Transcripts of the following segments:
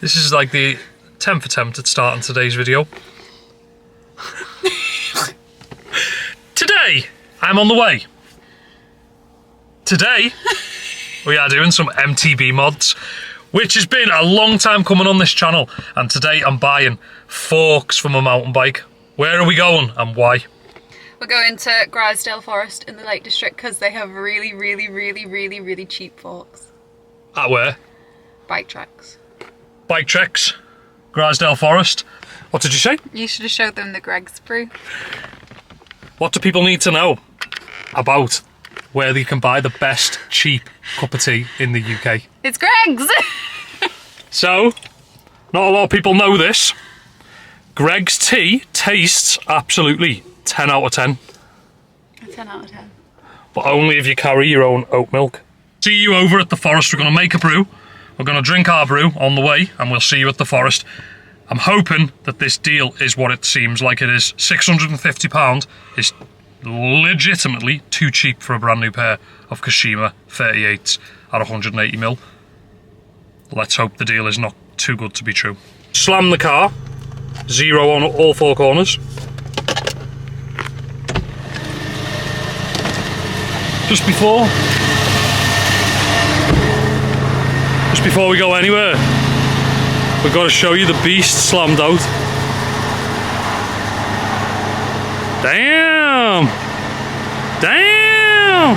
This is like the 10th attempt at starting today's video. Today, I'm on the way. Today, we are doing some MTB mods, which has been a long time coming on this channel. And today I'm buying forks for my mountain bike. Where are we going and why? We're going to Grisdale Forest in the Lake District because they have really cheap forks. At where? Bike tracks. Bike treks, Grisdale Forest. What did you say? You should have showed them the Greg's brew. What do people need to know about where they can buy the best cheap cup of tea in the UK? It's Greg's! So, not a lot of people know this. Greg's tea tastes absolutely 10 out of 10. A 10 out of 10. But only if you carry your own oat milk. See you over at the forest. We're going to make a brew. We're going to drink our brew on the way and we'll see you at the forest. I'm hoping that this deal is what it seems like it is. £650 is legitimately too cheap for a brand new pair of Kashima 38s at 180mm. Let's hope the deal is not too good to be true. Slam the car. 0 on all 4 corners. Just before we go anywhere, we've got to show you the beast slammed out. Damn! Damn!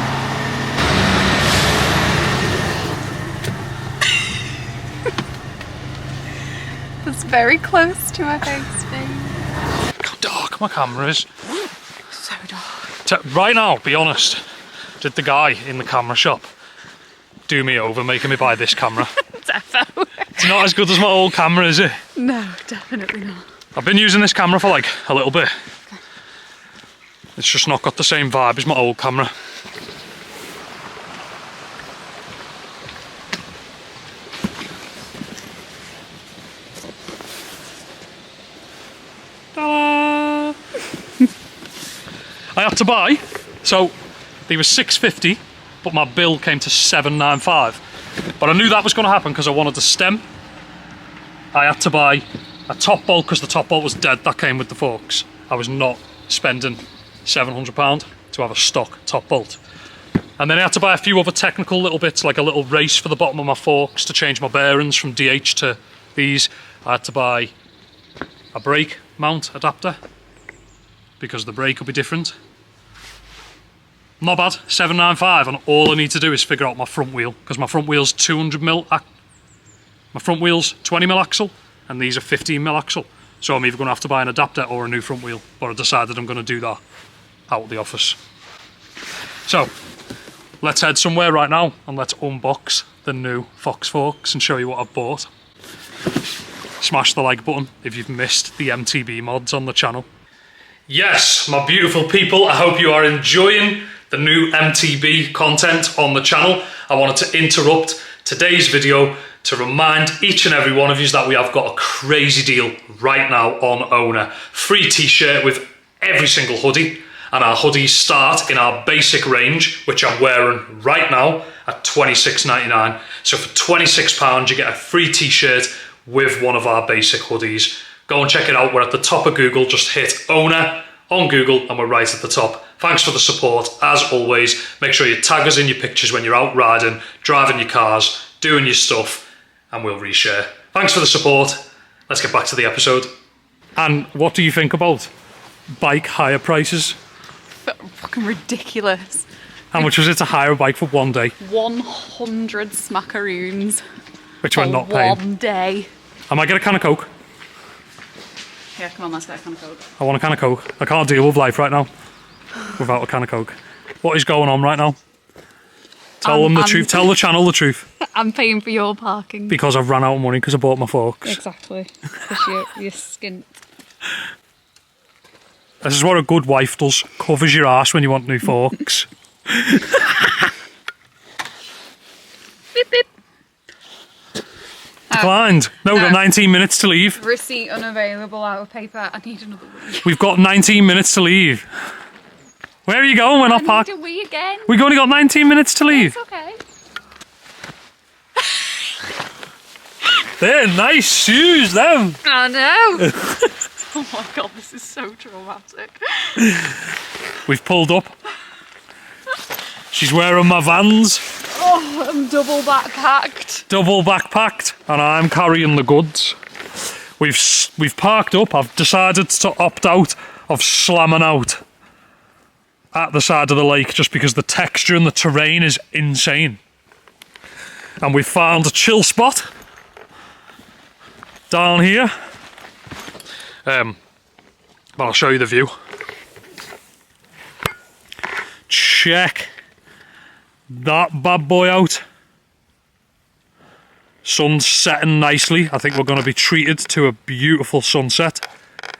It's very close to my face, babe. Look how dark my camera is. So dark. Right now, be honest, did the guy in the camera shop do me over making me buy this camera? Defo. It's not as good as my old camera, is it? No, definitely not. I've been using this camera for like a little bit. It's just not got the same vibe as my old camera. Ta-da! I had to buy, so they were £6.50, but my bill came to £7.95. But I knew that was going to happen because I wanted the stem. I had to buy a top bolt because the top bolt was dead. That came with the forks. I was not spending £700 to have a stock top bolt. And then I had to buy a few other technical little bits, like a little race for the bottom of my forks to change my bearings from DH to these. I had to buy a brake mount adapter because the brake will be different. Not bad, £7.95, and all I need to do is figure out my front wheel because my front wheel's 200mm. My front wheel's 20mm axle, and these are 15mm axle. So I'm either going to have to buy an adapter or a new front wheel, but I decided I'm going to do that out of the office. So let's head somewhere right now and let's unbox the new Fox forks and show you what I've bought. Smash the like button if you've missed the MTB mods on the channel. Yes, my beautiful people, I hope you are enjoying the new MTB content on the channel. I wanted to interrupt today's video to remind each and every one of you that we have got a crazy deal right now on OWNA. Free t-shirt with every single hoodie, and our hoodies start in our basic range, which I'm wearing right now, at £26.99. So for £26 you get a free t-shirt with one of our basic hoodies. Go and check it out. We're at the top of Google. Just hit OWNA on Google and we're right at the top. Thanks for the support. As always, make sure you tag us in your pictures when you're out riding, driving your cars, doing your stuff, and we'll reshare. Thanks for the support. Let's get back to the episode. And what do you think about bike hire prices? Fucking ridiculous. How much was it to hire a bike for one day? 100 smackaroons. Which we're not paying. One day. I might get a can of Coke. Yeah, come on, let's get a can of Coke. I want a can of Coke. I can't deal with life right now without a can of Coke. What is going on right now? Tell them the truth. Tell the channel the truth. I'm paying for your parking. Because I've run out of money because I bought my forks. Exactly. Because you're skint. This is what a good wife does. Covers your ass when you want new forks. Beep, beep. Declined. No, we've got 19 minutes to leave. Receipt unavailable, out of paper. I need another wee. We've got 19 minutes to leave. Where are you going? We're not parked. I need a wee again. We've only got 19 minutes to leave. It's okay. They're nice shoes, them. I know. Oh my god, this is so traumatic. We've pulled up. She's wearing my Vans. Oh, I'm double backpacked. Double backpacked, and I'm carrying the goods. We've parked up. I've decided to opt out of slamming out at the side of the lake just because the texture and the terrain is insane. And we've found a chill spot down here. But I'll show you the view. Check that bad boy out. Sun's setting nicely. I think we're going to be treated to a beautiful sunset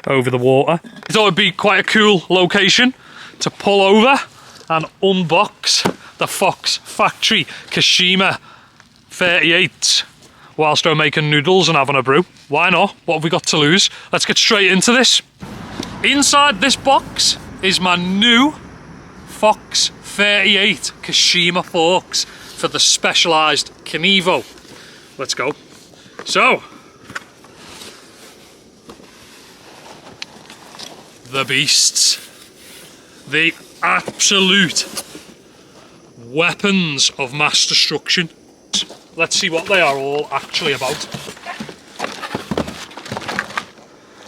over the water. I thought it'd be quite a cool location to pull over and unbox the Fox Factory Kashima 38 whilst we're making noodles and having a brew. Why not? What have we got to lose? Let's get straight into this. Inside this box is my new Fox 38 Kashima forks for the specialised KENEVO. Let's go. So, the beasts, the absolute weapons of mass destruction. Let's see what they are all actually about.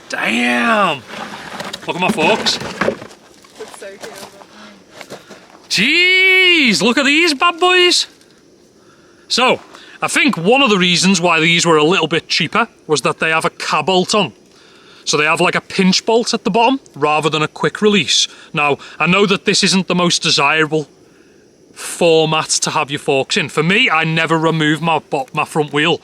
Damn! Look at my forks. Looks so cute. Jeez, look at these bad boys. So, I think one of the reasons why these were a little bit cheaper was that they have a K-bolt on. So they have like a pinch bolt at the bottom rather than a quick release. Now, I know that this isn't the most desirable format to have your forks in. For me, I never remove my front wheel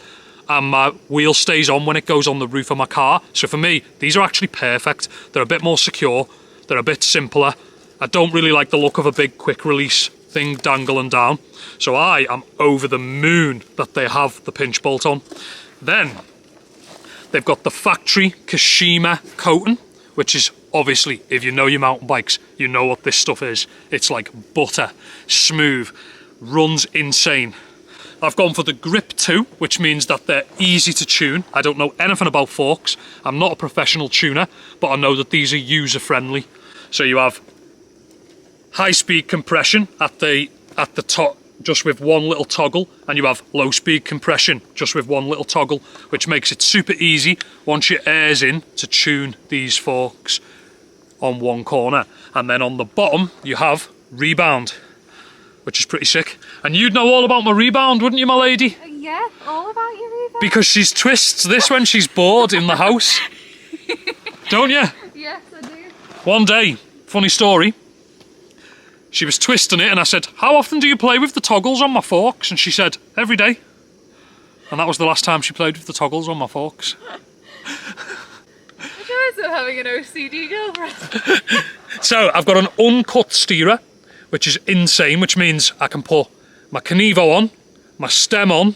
and my wheel stays on when it goes on the roof of my car. So for me, these are actually perfect. They're a bit more secure. They're a bit simpler. I don't really like the look of a big quick release thing dangling down. So I am over the moon that they have the pinch bolt on. Then they've got the factory Kashima coating, which is obviously, if you know your mountain bikes, you know what this stuff is. It's like butter, smooth, runs insane. I've gone for the grip 2, which means that they're easy to tune. I don't know anything about forks. I'm not a professional tuner, but I know that these are user friendly. So you have high speed compression at the top, just with one little toggle, and you have low speed compression just with one little toggle, which makes it super easy once your air's in to tune these forks on one corner. And then on the bottom you have rebound, which is pretty sick. And you'd know all about my rebound, wouldn't you, my lady? Yeah, all about your rebound. Because she twists this when she's bored in the house. Don't you? Yes, I do. One day, funny story, she was twisting it and I said, how often do you play with the toggles on my forks? And she said, every day. And that was the last time she played with the toggles on my forks. I also having an OCD girlfriend. So I've got an uncut steerer, which is insane, which means I can put my KENEVO on, my stem on,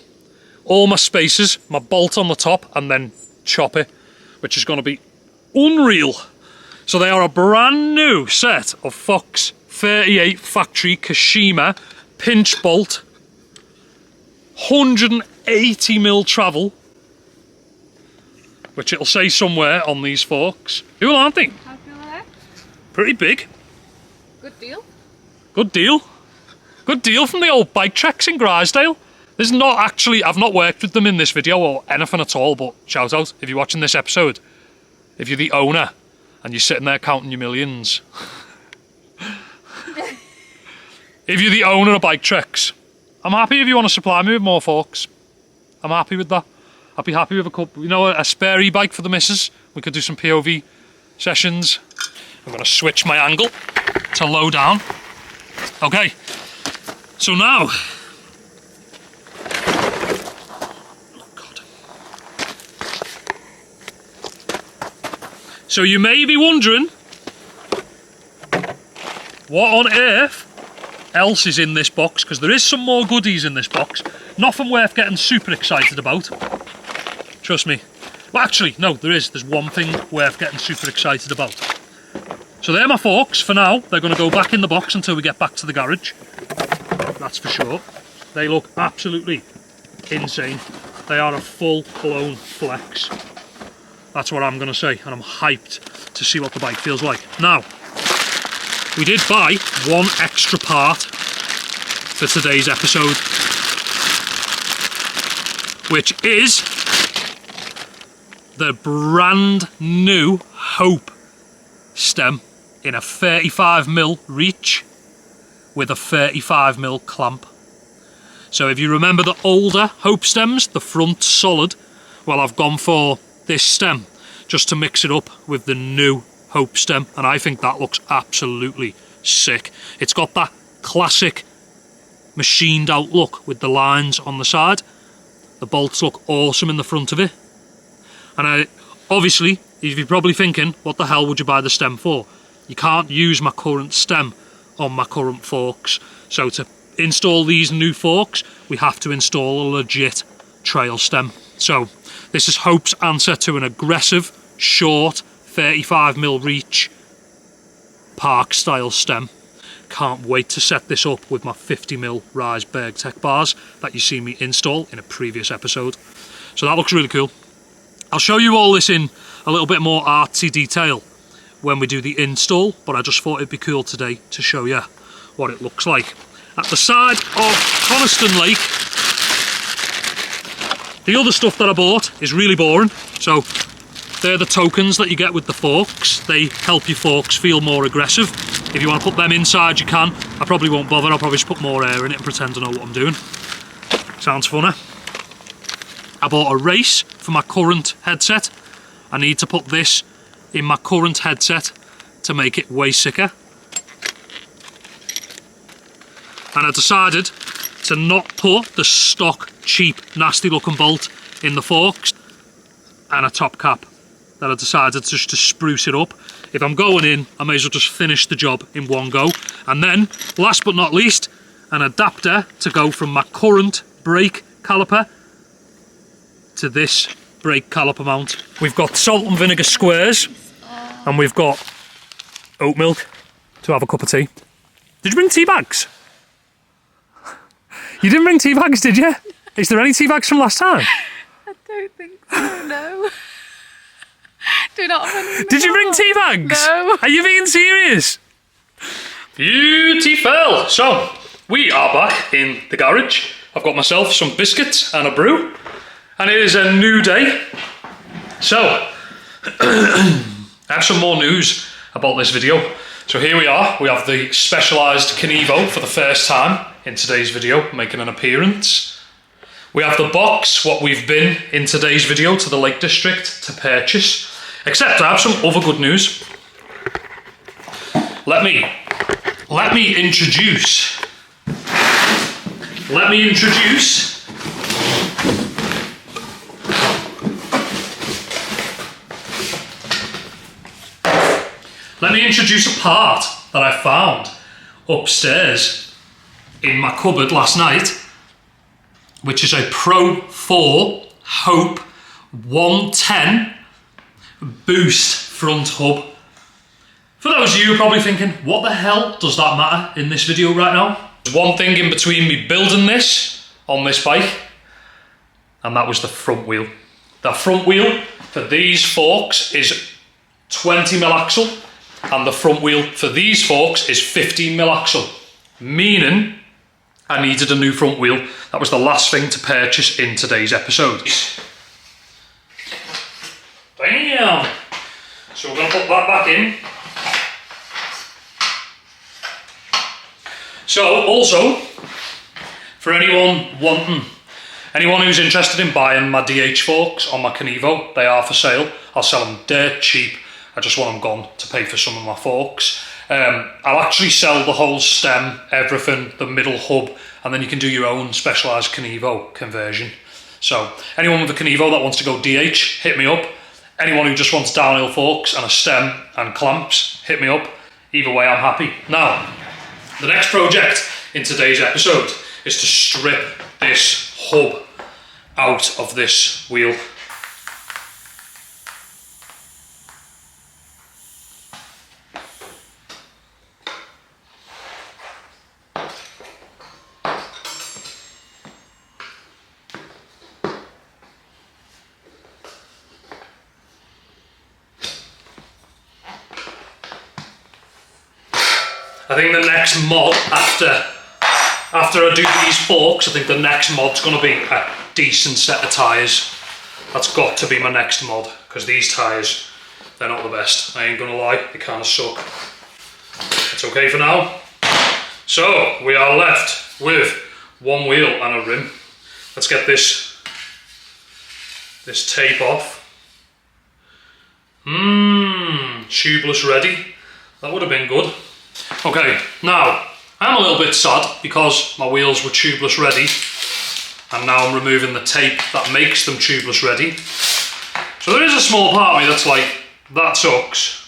all my spacers, my bolt on the top, and then chop it, which is going to be unreal. So they are a brand new set of Fox 38 factory Kashima pinch bolt, 180mm travel, which it'll say somewhere on these forks. Cool, aren't they? How cool are they? Pretty big. Good deal. Good deal. Good deal from the old Bike Treks in Grisdale. This is not actually, I've not worked with them in this video or anything at all, but shout out if you're watching this episode. If you're the owner and you're sitting there counting your millions. If you're the owner of Bike Treks, I'm happy if you want to supply me with more forks. I'm happy with that. I'd be happy with a couple, you know, a spare e-bike for the missus. We could do some POV sessions. I'm going to switch my angle to low down. Okay, so now, oh God. So you may be wondering, what on earth else is in this box? Because there is some more goodies in this box. Nothing worth getting super excited about. Trust me. Well, actually, no, there's one thing worth getting super excited about. So they're my forks for now. They're going to go back in the box until we get back to the garage. That's for sure. They look absolutely insane. They are a full-blown flex. That's what I'm going to say, and I'm hyped to see what the bike feels like. Now, we did buy one extra part for today's episode, which is the brand new Hope stem in a 35mm reach with a 35mm clamp. So if you remember the older Hope stems, the front solid, well, I've gone for this stem just to mix it up with the new Hope stem, and I think that looks absolutely sick. It's got that classic machined out look with the lines on the side. The bolts look awesome in the front of it. And obviously, if you're probably thinking, what the hell would you buy the stem for? You can't use my current stem on my current forks. So to install these new forks, we have to install a legit trail stem. So this is Hope's answer to an aggressive, short, 35mm reach park style stem. Can't wait to set this up with my 50mm Rise Bergtech bars that you see me install in a previous episode. So that looks really cool. I'll show you all this in a little bit more artsy detail when we do the install, but I just thought it'd be cool today to show you what it looks like. At the side of Coniston Lake, the other stuff that I bought is really boring. So they're the tokens that you get with the forks. They help your forks feel more aggressive. If you want to put them inside, you can. I probably won't bother. I'll probably just put more air in it and pretend to know what I'm doing. Sounds funny. I bought a race for my current headset. I need to put this in my current headset to make it way sicker. And I decided to not put the stock, cheap, nasty looking bolt in the forks and a top cap. That I decided just to spruce it up. If I'm going in, I may as well just finish the job in one go. And then, last but not least, an adapter to go from my current brake caliper to this brake caliper mount. We've got salt and vinegar squares, and we've got oat milk to have a cup of tea. Did you bring tea bags? You didn't bring tea bags, did you? Is there any tea bags from last time? I don't think so, no. Do not have any. Did you bring tea bags? No. Are you being serious? Beautiful. So, we are back in the garage. I've got myself some biscuits and a brew. And it is a new day. So, I have some more news about this video. So here we are. We have the specialised KENEVO for the first time in today's video, making an appearance. We have the box, what we've been in today's video to the Lake District to purchase. Except I have some other good news. Let me introduce a part that I found upstairs in my cupboard last night, which is a Pro 4 Hope 110 boost front hub. For those of you who are probably thinking, what the hell does that matter in this video right now? There's one thing in between me building this on this bike, and that was the front wheel. The front wheel for these forks is 20mm axle, and the front wheel for these forks is 15mm axle, meaning I needed a new front wheel. That was the last thing to purchase in today's episode. Bam! So we're going to put that back in. So also, for anyone who's interested in buying my DH forks on my KENEVO, they are for sale. I'll sell them dirt cheap. I just want them gone to pay for some of my forks. I'll actually sell the whole stem, everything, the middle hub, and then you can do your own specialised KENEVO conversion. So anyone with a KENEVO that wants to go DH, hit me up. Anyone who just wants downhill forks and a stem and clamps, hit me up. Either way, I'm happy. Now, the next project in today's episode is to strip this hub out of this wheel. I think the next mod after I do these forks, I think the next mod's gonna be a decent set of tyres. That's got to be my next mod, because these tyres, they're not the best. I ain't gonna lie, they kind of suck. It's okay for now. So we are left with one wheel and a rim. Let's get this tape off. Tubeless ready. That would have been good. Okay, now I'm a little bit sad because my wheels were tubeless ready, and now I'm removing the tape that makes them tubeless ready. So there is a small part of me that's like, that sucks.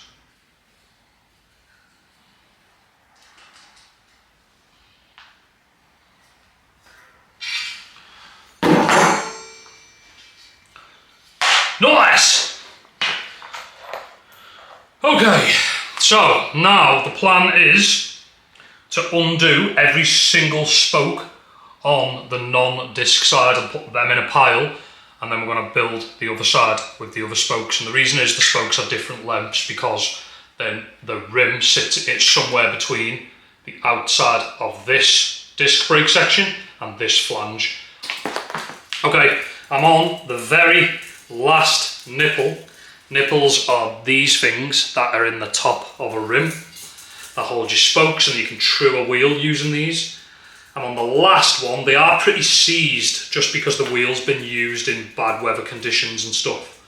Nice! Okay, so now the plan is to undo every single spoke on the non-disc side and put them in a pile, and then we're going to build the other side with the other spokes. And the reason is the spokes are different lengths, because then the rim sits somewhere between the outside of this disc brake section and this flange. Okay, I'm on the very last nipple. Nipples are these things that are in the top of a rim that hold your spokes, and you can true a wheel using these. And on the last one, they are pretty seized just because the wheel's been used in bad weather conditions and stuff.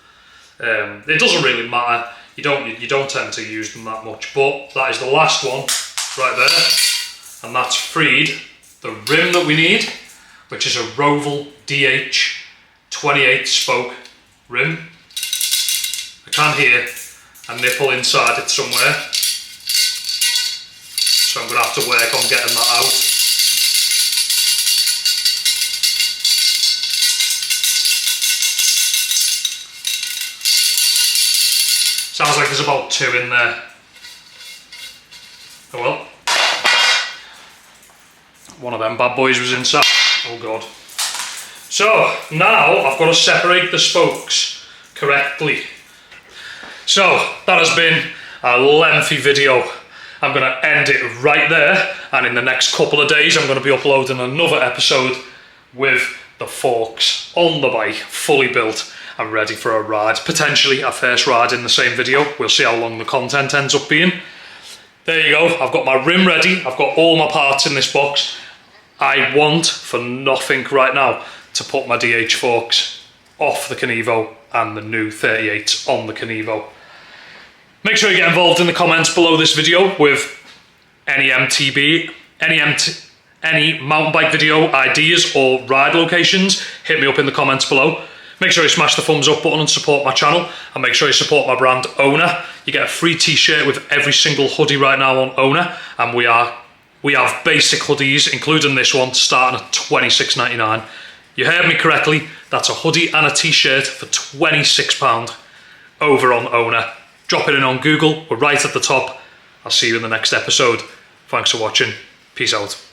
It doesn't really matter. You don't tend to use them that much, but that is the last one right there, and that's freed the rim that we need, which is a Roval DH 28 spoke rim. I can hear a nipple inside it somewhere, so I'm going to have to work on getting that out. Sounds like there's about 2 in there. Oh well. One of them bad boys was inside. Oh god. So now I've got to separate the spokes correctly. So that has been a lengthy video. I'm going to end it right there, and in the next couple of days I'm going to be uploading another episode with the forks on the bike, fully built and ready for a ride. Potentially a first ride in the same video. We'll see how long the content ends up being. There you go, I've got my rim ready, I've got all my parts in this box. I want for nothing right now to put my DH forks off the KENEVO and the new 38s on the KENEVO. Make sure you get involved in the comments below this video with any MTB, any mountain bike video ideas or ride locations. Hit me up in the comments below. Make sure you smash the thumbs up button and support my channel, and make sure you support my brand OWNA. You get a free t-shirt with every single hoodie right now on OWNA, and we have basic hoodies, including this one, starting at $26.99. You heard me correctly, that's a hoodie and a t-shirt for £26 over on OWNA. Drop it in on Google, we're right at the top. I'll see you in the next episode. Thanks for watching, peace out.